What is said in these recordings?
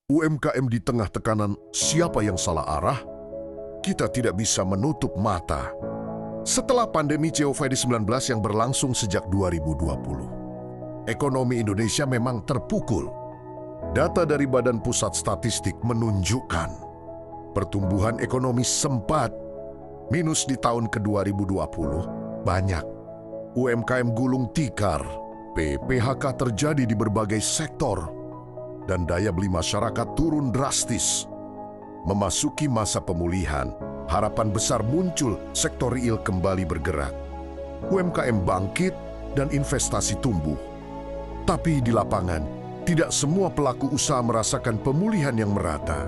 UMKM di tengah tekanan siapa yang salah arah? Kita tidak bisa menutup mata. Setelah pandemi COVID-19 yang berlangsung sejak 2020, ekonomi Indonesia memang terpukul. Data dari Badan Pusat Statistik menunjukkan pertumbuhan ekonomi sempat minus di tahun ke-2020. Banyak UMKM gulung tikar, PHK terjadi di berbagai sektor, dan daya beli masyarakat turun drastis. Memasuki masa pemulihan, harapan besar muncul sektor real kembali bergerak. UMKM bangkit dan investasi tumbuh. Tapi di lapangan, tidak semua pelaku usaha merasakan pemulihan yang merata.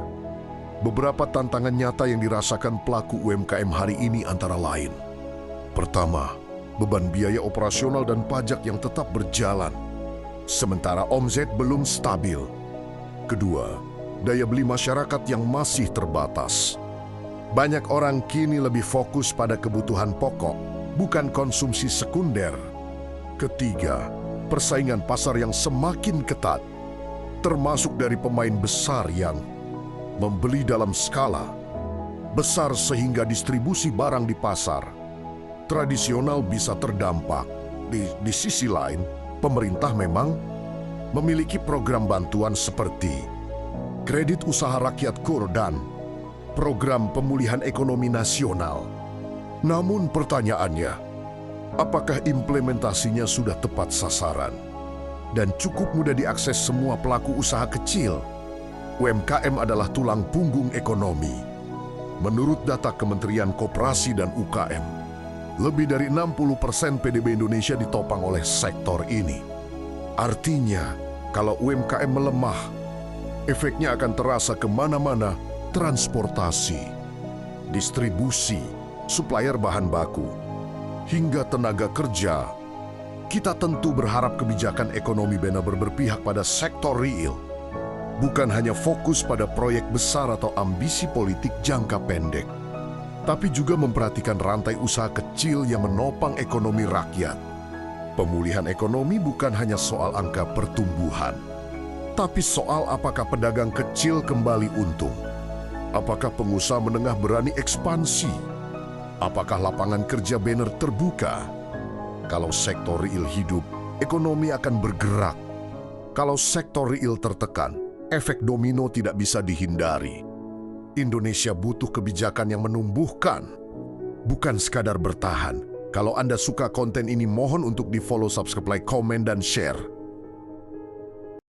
Beberapa tantangan nyata yang dirasakan pelaku UMKM hari ini antara lain. Pertama, beban biaya operasional dan pajak yang tetap berjalan, sementara omset belum stabil. Kedua, daya beli masyarakat yang masih terbatas. Banyak orang kini lebih fokus pada kebutuhan pokok, bukan konsumsi sekunder. Ketiga, persaingan pasar yang semakin ketat, termasuk dari pemain besar yang membeli dalam skala besar sehingga distribusi barang di pasar tradisional bisa terdampak. Di sisi lain, pemerintah memang memiliki program bantuan seperti kredit usaha rakyat KUR dan program pemulihan ekonomi nasional. Namun pertanyaannya, apakah implementasinya sudah tepat sasaran dan cukup mudah diakses semua pelaku usaha kecil? UMKM adalah tulang punggung ekonomi. Menurut data Kementerian Koperasi dan UKM, lebih dari 60% PDB Indonesia ditopang oleh sektor ini. Artinya, kalau UMKM melemah, efeknya akan terasa kemana-mana: transportasi, distribusi, supplier bahan baku, hingga tenaga kerja. Kita tentu berharap kebijakan ekonomi benar-benar berpihak pada sektor real, bukan hanya fokus pada proyek besar atau ambisi politik jangka pendek, tapi juga memperhatikan rantai usaha kecil yang menopang ekonomi rakyat. Pemulihan ekonomi bukan hanya soal angka pertumbuhan, tapi soal apakah pedagang kecil kembali untung, apakah pengusaha menengah berani ekspansi, apakah lapangan kerja benar terbuka. Kalau sektor real hidup, ekonomi akan bergerak. Kalau sektor real tertekan, efek domino tidak bisa dihindari. Indonesia butuh kebijakan yang menumbuhkan, bukan sekadar bertahan. Kalau Anda suka konten ini, mohon untuk di-follow, subscribe, like, komen, dan share.